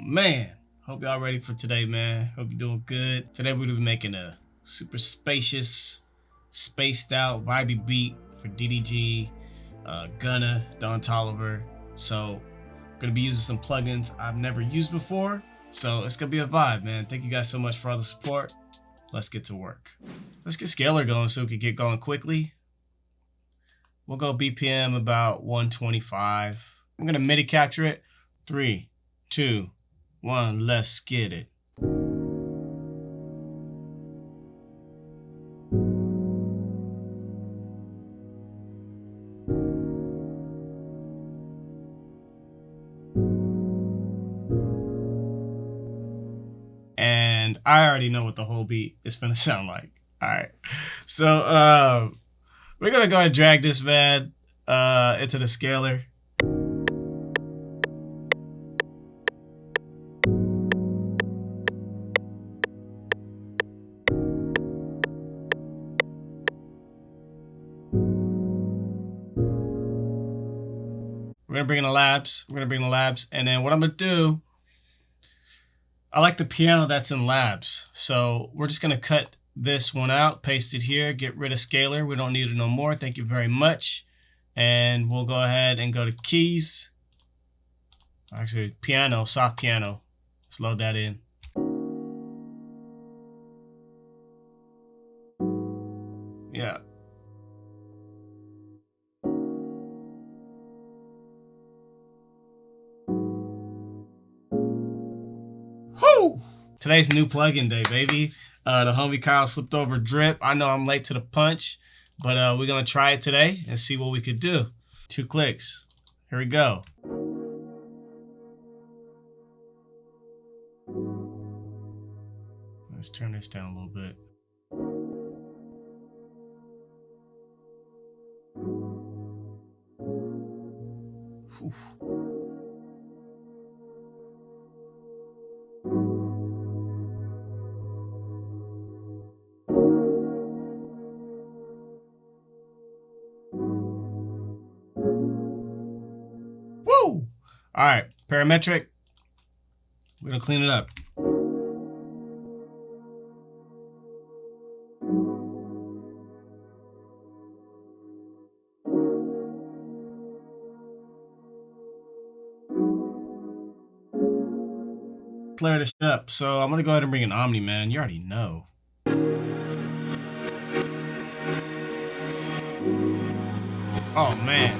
man, hope y'all ready for today, man. Hope you're doing good. Today we're gonna be making a super spacious, spaced out, vibey beat for DDG, Gunna, Don Toliver. So gonna be using some plugins I've never used before. So it's gonna be a vibe, man. Thank you guys so much for all the support. Let's get to work. Let's get scalar going so we can get going quickly. We'll go BPM about 125. I'm gonna MIDI capture it. 3, 2, 1, let's get it. And I already know what the whole beat is gonna sound like. All right, so we're gonna go ahead and drag this man into the scalar. We're gonna bring in the labs. And then what I'm gonna do, I like the piano that's in labs. So we're just gonna cut this one out, paste it here, get rid of scalar. We don't need it no more. Thank you very much. And we'll go ahead and go to keys. Actually, piano, soft piano. Let's load that in. Yeah. Whoo! Today's new plugin day, baby. The homie Kyle slipped over drip. I know I'm late to the punch, but we're gonna try it today and see what we could do. 2 clicks. Here we go. Let's turn this down a little bit. Whew. Woo! All right, parametric. We're gonna clean it up. Clear this up. So I'm gonna go ahead and bring an Omni, man. You already know. Oh man.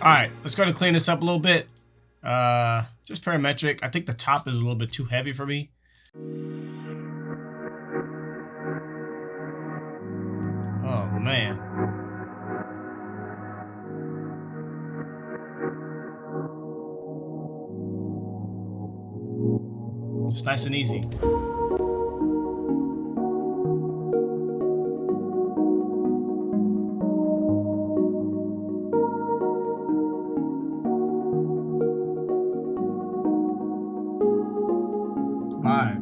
All right, let's go ahead and clean this up a little bit. Just parametric. I think the top is a little bit too heavy for me. Oh man. It's nice and easy. Vibe.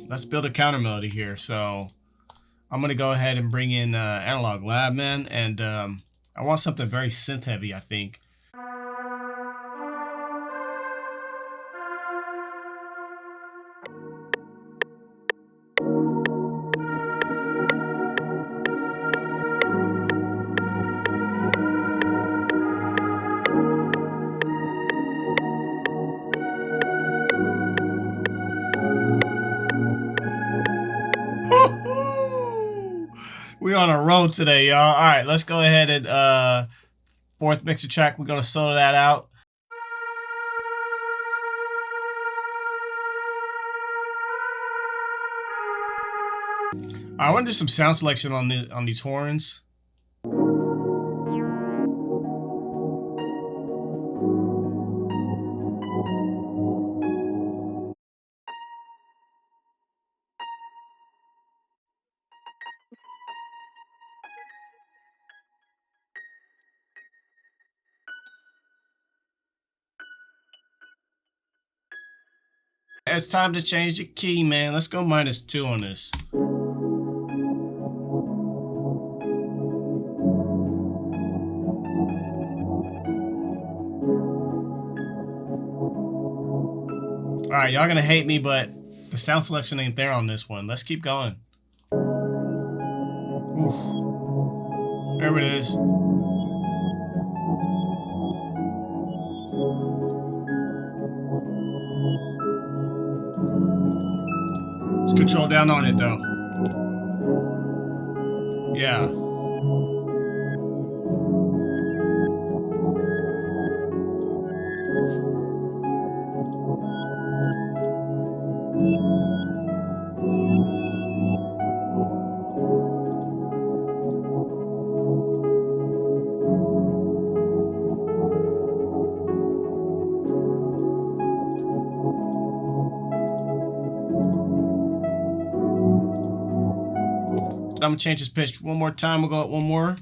Let's build a counter melody here. So I'm gonna go ahead and bring in Analog Lab, man, and I want something very synth heavy, I think. We on a roll today, y'all. All right, let's go ahead and fourth mixer track. We're gonna solo that out. I want to do some sound selection on these horns. It's time to change the key, man. Let's go -2 on this. Alright, y'all gonna hate me, but the sound selection ain't there on this one. Let's keep going. Oof. There it is. Let's control down on it though. Yeah. I'm gonna change this pitch one more time. We'll go up one more.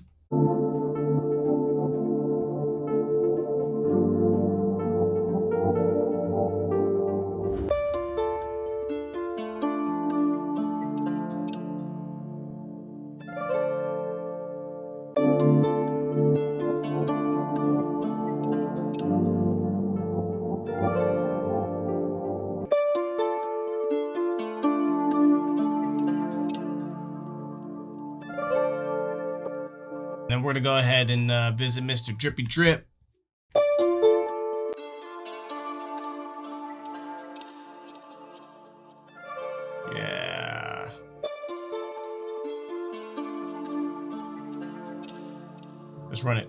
Then we're gonna go ahead and visit Mr. Drippy Drip. Yeah. Let's run it.